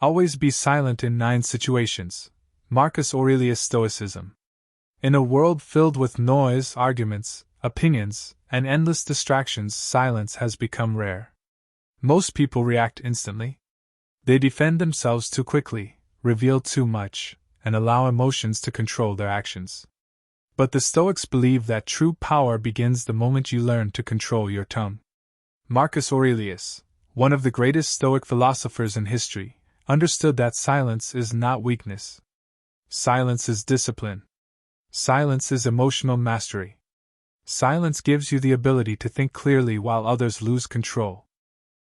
Always be silent in 9 situations. Marcus Aurelius Stoicism. In a world filled with noise, arguments, opinions, and endless distractions, silence has become rare. Most people react instantly. They defend themselves too quickly, reveal too much, and allow emotions to control their actions. But the Stoics believe that true power begins the moment you learn to control your tongue. Marcus Aurelius, one of the greatest Stoic philosophers in history, understood that silence is not weakness. Silence is discipline. Silence is emotional mastery. Silence gives you the ability to think clearly while others lose control.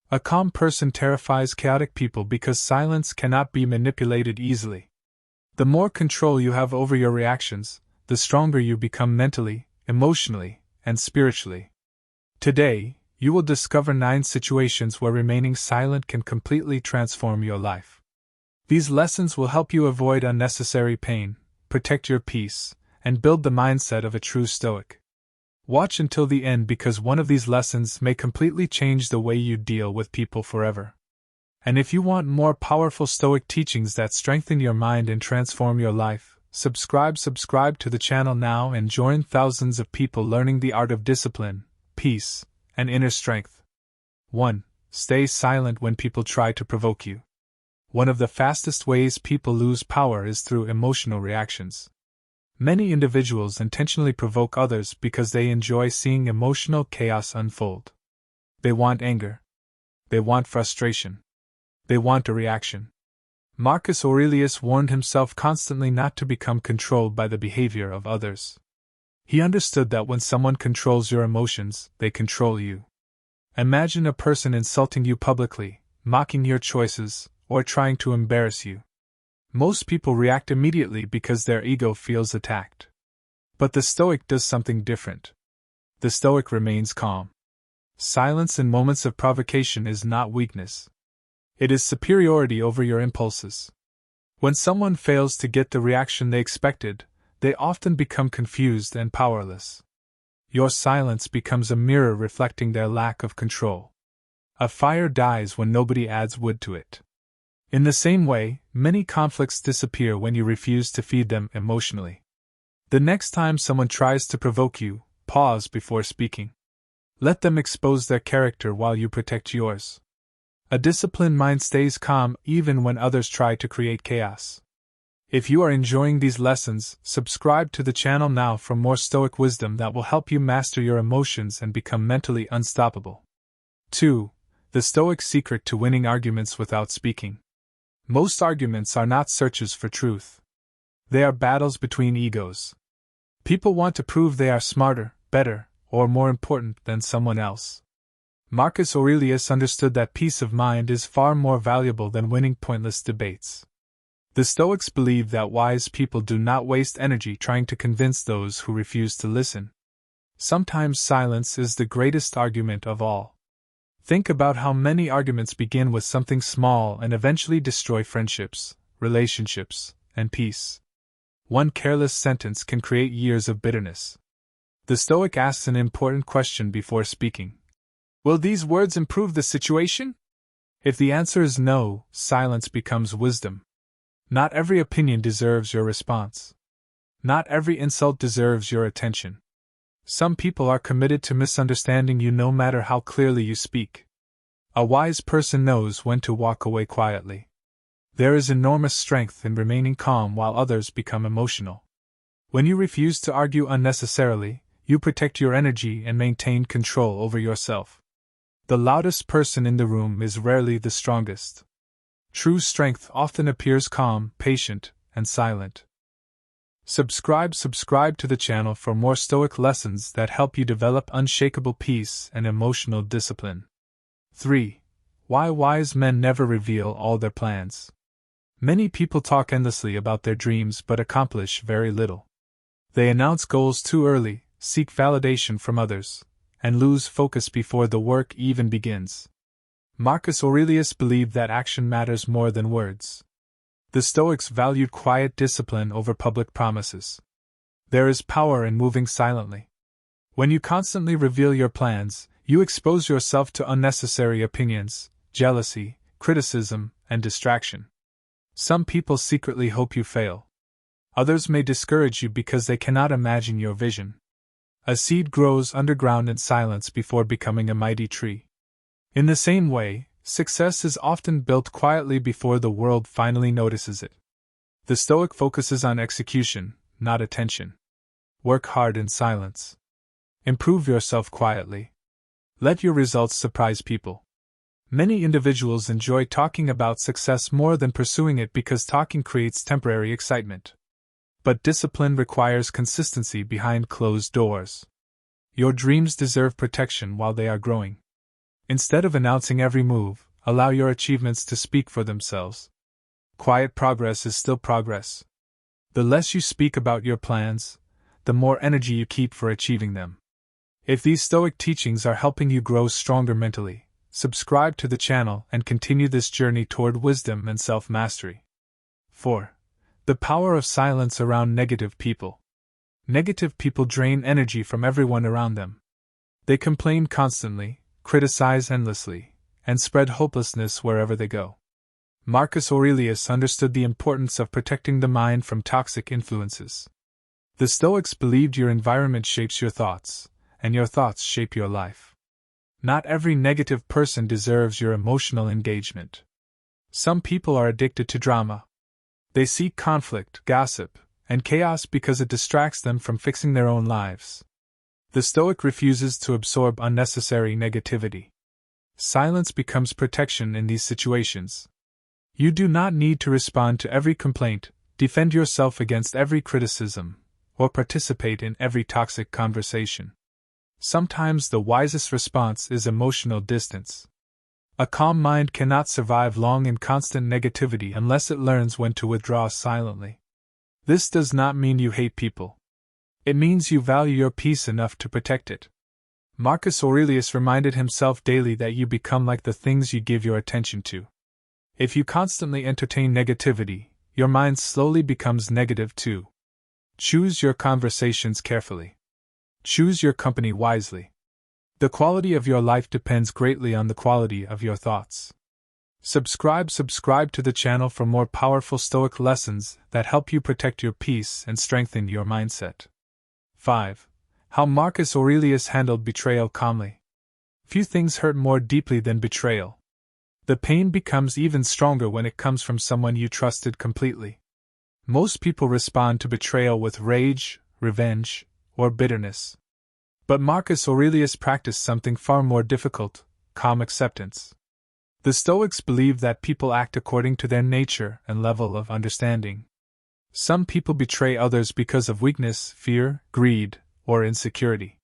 A calm person terrifies chaotic people because silence cannot be manipulated easily. The more control you have over your reactions, the stronger you become mentally, emotionally, and spiritually. Today, you will discover 9 situations where remaining silent can completely transform your life. These lessons will help you avoid unnecessary pain, protect your peace, and build the mindset of a true Stoic. Watch until the end because one of these lessons may completely change the way you deal with people forever. And if you want more powerful Stoic teachings that strengthen your mind and transform your life, subscribe to the channel now and join thousands of people learning the art of discipline, peace, and inner strength. 1. Stay silent when people try to provoke you. One of the fastest ways people lose power is through emotional reactions. Many individuals intentionally provoke others because they enjoy seeing emotional chaos unfold. They want anger. They want frustration. They want a reaction. Marcus Aurelius warned himself constantly not to become controlled by the behavior of others. He understood that when someone controls your emotions, they control you. Imagine a person insulting you publicly, mocking your choices, or trying to embarrass you. Most people react immediately because their ego feels attacked. But the Stoic does something different. The Stoic remains calm. Silence in moments of provocation is not weakness. It is superiority over your impulses. When someone fails to get the reaction they expected, they often become confused and powerless. Your silence becomes a mirror reflecting their lack of control. A fire dies when nobody adds wood to it. In the same way, many conflicts disappear when you refuse to feed them emotionally. The next time someone tries to provoke you, pause before speaking. Let them expose their character while you protect yours. A disciplined mind stays calm even when others try to create chaos. If you are enjoying these lessons, subscribe to the channel now for more Stoic wisdom that will help you master your emotions and become mentally unstoppable. 2. The Stoic secret to winning arguments without speaking. Most arguments are not searches for truth. They are battles between egos. People want to prove they are smarter, better, or more important than someone else. Marcus Aurelius understood that peace of mind is far more valuable than winning pointless debates. The Stoics believe that wise people do not waste energy trying to convince those who refuse to listen. Sometimes silence is the greatest argument of all. Think about how many arguments begin with something small and eventually destroy friendships, relationships, and peace. One careless sentence can create years of bitterness. The Stoic asks an important question before speaking. Will these words improve the situation? If the answer is no, silence becomes wisdom. Not every opinion deserves your response. Not every insult deserves your attention. Some people are committed to misunderstanding you no matter how clearly you speak. A wise person knows when to walk away quietly. There is enormous strength in remaining calm while others become emotional. When you refuse to argue unnecessarily, you protect your energy and maintain control over yourself. The loudest person in the room is rarely the strongest. True strength often appears calm, patient, and silent. Subscribe to the channel for more Stoic lessons that help you develop unshakable peace and emotional discipline. 3. Why wise men never reveal all their plans. Many people talk endlessly about their dreams but accomplish very little. They announce goals too early, seek validation from others, and lose focus before the work even begins. Marcus Aurelius believed that action matters more than words. The Stoics valued quiet discipline over public promises. There is power in moving silently. When you constantly reveal your plans, you expose yourself to unnecessary opinions, jealousy, criticism, and distraction. Some people secretly hope you fail. Others may discourage you because they cannot imagine your vision. A seed grows underground in silence before becoming a mighty tree. In the same way, success is often built quietly before the world finally notices it. The Stoic focuses on execution, not attention. Work hard in silence. Improve yourself quietly. Let your results surprise people. Many individuals enjoy talking about success more than pursuing it because talking creates temporary excitement. But discipline requires consistency behind closed doors. Your dreams deserve protection while they are growing. Instead of announcing every move, allow your achievements to speak for themselves. Quiet progress is still progress. The less you speak about your plans, the more energy you keep for achieving them. If these Stoic teachings are helping you grow stronger mentally, subscribe to the channel and continue this journey toward wisdom and self-mastery. 4. The power of silence around negative people. Negative people drain energy from everyone around them. They complain constantly, criticize endlessly, and spread hopelessness wherever they go. Marcus Aurelius understood the importance of protecting the mind from toxic influences. The Stoics believed your environment shapes your thoughts, and your thoughts shape your life. Not every negative person deserves your emotional engagement. Some people are addicted to drama. They seek conflict, gossip, and chaos because it distracts them from fixing their own lives. The Stoic refuses to absorb unnecessary negativity. Silence becomes protection in these situations. You do not need to respond to every complaint, defend yourself against every criticism, or participate in every toxic conversation. Sometimes the wisest response is emotional distance. A calm mind cannot survive long in constant negativity unless it learns when to withdraw silently. This does not mean you hate people. It means you value your peace enough to protect it. Marcus Aurelius reminded himself daily that you become like the things you give your attention to. If you constantly entertain negativity, your mind slowly becomes negative too. Choose your conversations carefully. Choose your company wisely. The quality of your life depends greatly on the quality of your thoughts. Subscribe to the channel for more powerful Stoic lessons that help you protect your peace and strengthen your mindset. 5. How Marcus Aurelius handled betrayal calmly. Few things hurt more deeply than betrayal. The pain becomes even stronger when it comes from someone you trusted completely. Most people respond to betrayal with rage, revenge, or bitterness. But Marcus Aurelius practiced something far more difficult: calm acceptance. The Stoics believed that people act according to their nature and level of understanding. Some people betray others because of weakness, fear, greed, or insecurity.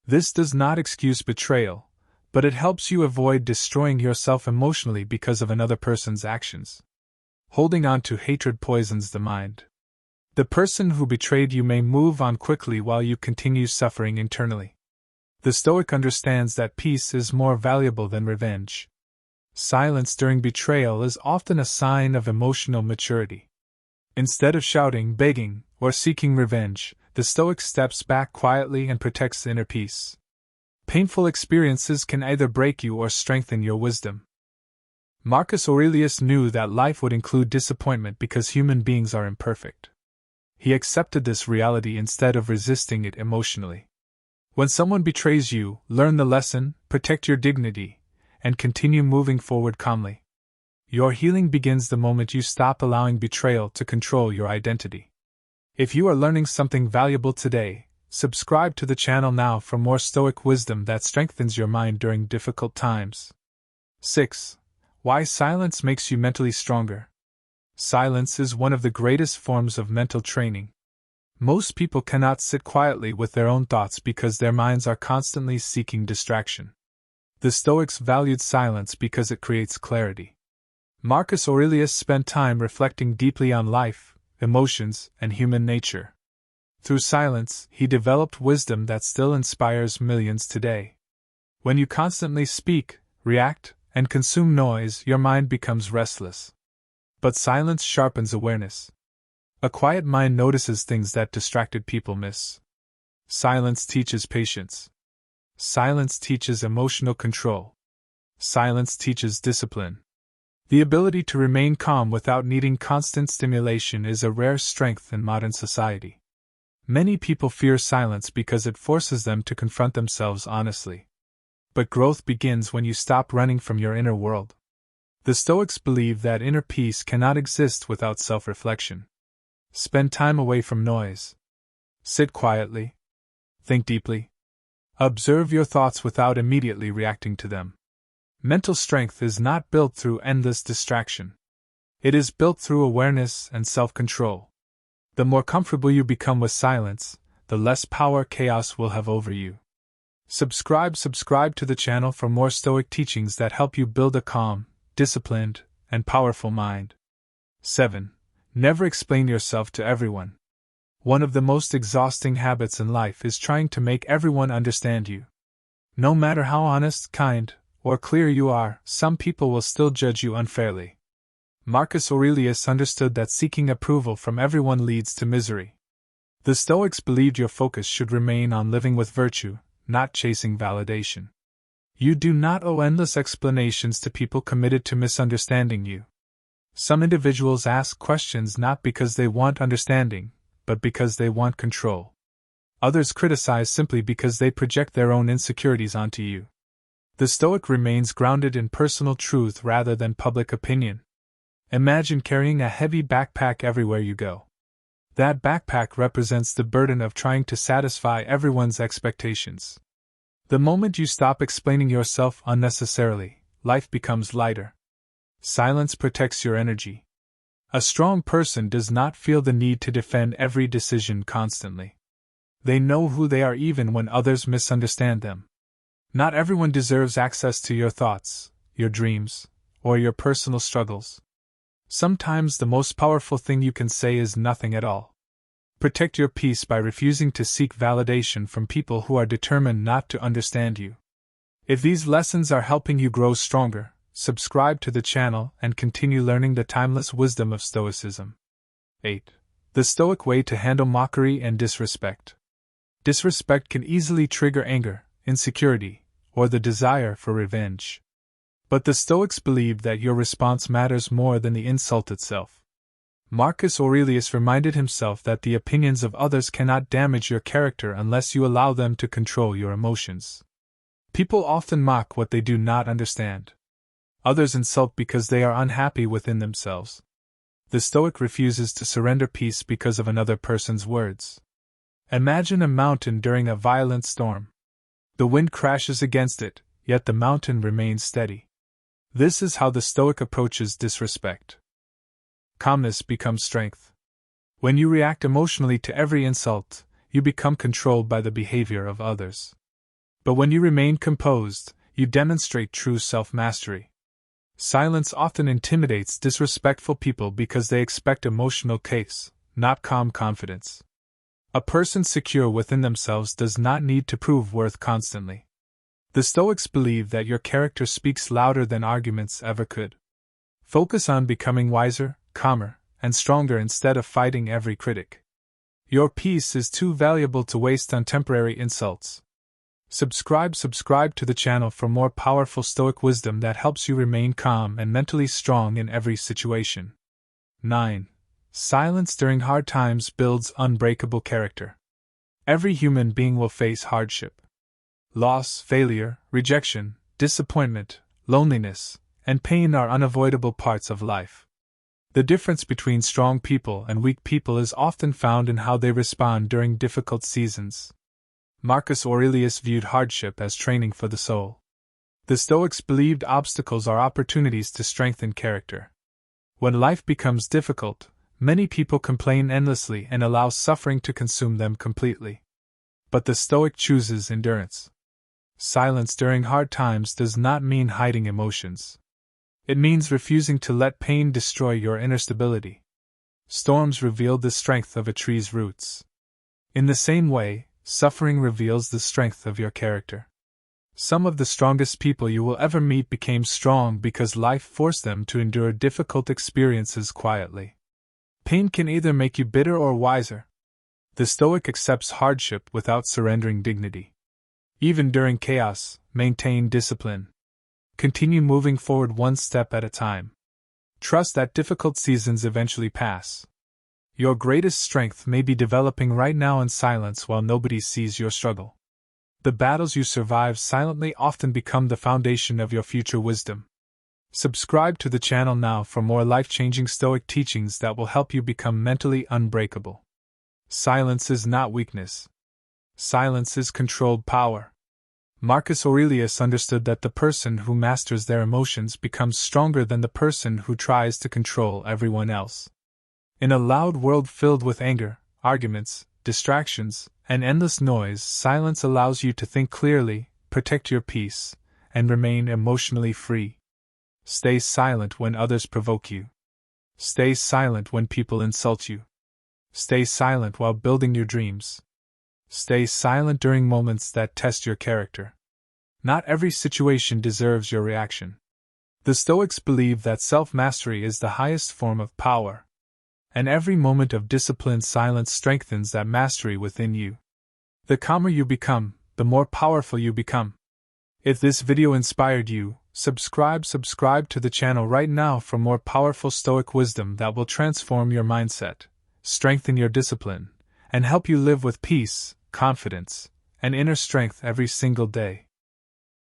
This does not excuse betrayal, but it helps you avoid destroying yourself emotionally because of another person's actions. Holding on to hatred poisons the mind. The person who betrayed you may move on quickly while you continue suffering internally. The Stoic understands that peace is more valuable than revenge. Silence during betrayal is often a sign of emotional maturity. Instead of shouting, begging, or seeking revenge, the Stoic steps back quietly and protects inner peace. Painful experiences can either break you or strengthen your wisdom. Marcus Aurelius knew that life would include disappointment because human beings are imperfect. He accepted this reality instead of resisting it emotionally. When someone betrays you, learn the lesson, protect your dignity, and continue moving forward calmly. Your healing begins the moment you stop allowing betrayal to control your identity. If you are learning something valuable today, subscribe to the channel now for more Stoic wisdom that strengthens your mind during difficult times. 6. Why silence makes you mentally stronger. Silence is one of the greatest forms of mental training. Most people cannot sit quietly with their own thoughts because their minds are constantly seeking distraction. The Stoics valued silence because it creates clarity. Marcus Aurelius spent time reflecting deeply on life, emotions, and human nature. Through silence, he developed wisdom that still inspires millions today. When you constantly speak, react, and consume noise, your mind becomes restless. But silence sharpens awareness. A quiet mind notices things that distracted people miss. Silence teaches patience. Silence teaches emotional control. Silence teaches discipline. The ability to remain calm without needing constant stimulation is a rare strength in modern society. Many people fear silence because it forces them to confront themselves honestly. But growth begins when you stop running from your inner world. The Stoics believe that inner peace cannot exist without self-reflection. Spend time away from noise. Sit quietly. Think deeply. Observe your thoughts without immediately reacting to them. Mental strength is not built through endless distraction. It is built through awareness and self-control. The more comfortable you become with silence, the less power chaos will have over you. Subscribe to the channel for more Stoic teachings that help you build a calm, disciplined, and powerful mind. 7. Never explain yourself to everyone. One of the most exhausting habits in life is trying to make everyone understand you. No matter how honest, kind, or clear you are, some people will still judge you unfairly. Marcus Aurelius understood that seeking approval from everyone leads to misery. The Stoics believed your focus should remain on living with virtue, not chasing validation. You do not owe endless explanations to people committed to misunderstanding you. Some individuals ask questions not because they want understanding, but because they want control. Others criticize simply because they project their own insecurities onto you. The Stoic remains grounded in personal truth rather than public opinion. Imagine carrying a heavy backpack everywhere you go. That backpack represents the burden of trying to satisfy everyone's expectations. The moment you stop explaining yourself unnecessarily, life becomes lighter. Silence protects your energy. A strong person does not feel the need to defend every decision constantly. They know who they are even when others misunderstand them. Not everyone deserves access to your thoughts, your dreams, or your personal struggles. Sometimes the most powerful thing you can say is nothing at all. Protect your peace by refusing to seek validation from people who are determined not to understand you. If these lessons are helping you grow stronger, subscribe to the channel and continue learning the timeless wisdom of Stoicism. 8. The Stoic way to handle mockery and disrespect. Disrespect can easily trigger anger, insecurity, or the desire for revenge. But the Stoics believed that your response matters more than the insult itself. Marcus Aurelius reminded himself that the opinions of others cannot damage your character unless you allow them to control your emotions. People often mock what they do not understand. Others insult because they are unhappy within themselves. The Stoic refuses to surrender peace because of another person's words. Imagine a mountain during a violent storm. The wind crashes against it, yet the mountain remains steady. This is how the Stoic approaches disrespect. Calmness becomes strength. When you react emotionally to every insult, you become controlled by the behavior of others. But when you remain composed, you demonstrate true self-mastery. Silence often intimidates disrespectful people because they expect emotional chaos, not calm confidence. A person secure within themselves does not need to prove worth constantly. The Stoics believe that your character speaks louder than arguments ever could. Focus on becoming wiser, calmer, and stronger instead of fighting every critic. Your peace is too valuable to waste on temporary insults. Subscribe to the channel for more powerful Stoic wisdom that helps you remain calm and mentally strong in every situation. 9. Silence during hard times builds unbreakable character. Every human being will face hardship. Loss, failure, rejection, disappointment, loneliness, and pain are unavoidable parts of life. The difference between strong people and weak people is often found in how they respond during difficult seasons. Marcus Aurelius viewed hardship as training for the soul. The Stoics believed obstacles are opportunities to strengthen character. When life becomes difficult, many people complain endlessly and allow suffering to consume them completely. But the Stoic chooses endurance. Silence during hard times does not mean hiding emotions. It means refusing to let pain destroy your inner stability. Storms reveal the strength of a tree's roots. In the same way, suffering reveals the strength of your character. Some of the strongest people you will ever meet became strong because life forced them to endure difficult experiences quietly. Pain can either make you bitter or wiser. The Stoic accepts hardship without surrendering dignity. Even during chaos, maintain discipline. Continue moving forward one step at a time. Trust that difficult seasons eventually pass. Your greatest strength may be developing right now in silence while nobody sees your struggle. The battles you survive silently often become the foundation of your future wisdom. Subscribe to the channel now for more life-changing Stoic teachings that will help you become mentally unbreakable. Silence is not weakness. Silence is controlled power. Marcus Aurelius understood that the person who masters their emotions becomes stronger than the person who tries to control everyone else. In a loud world filled with anger, arguments, distractions, and endless noise, silence allows you to think clearly, protect your peace, and remain emotionally free. Stay silent when others provoke you. Stay silent when people insult you. Stay silent while building your dreams. Stay silent during moments that test your character. Not every situation deserves your reaction. The Stoics believe that self-mastery is the highest form of power, and every moment of disciplined silence strengthens that mastery within you. The calmer you become, the more powerful you become. If this video inspired you, subscribe to the channel right now for more powerful Stoic wisdom that will transform your mindset, strengthen your discipline, and help you live with peace, confidence, and inner strength every single day.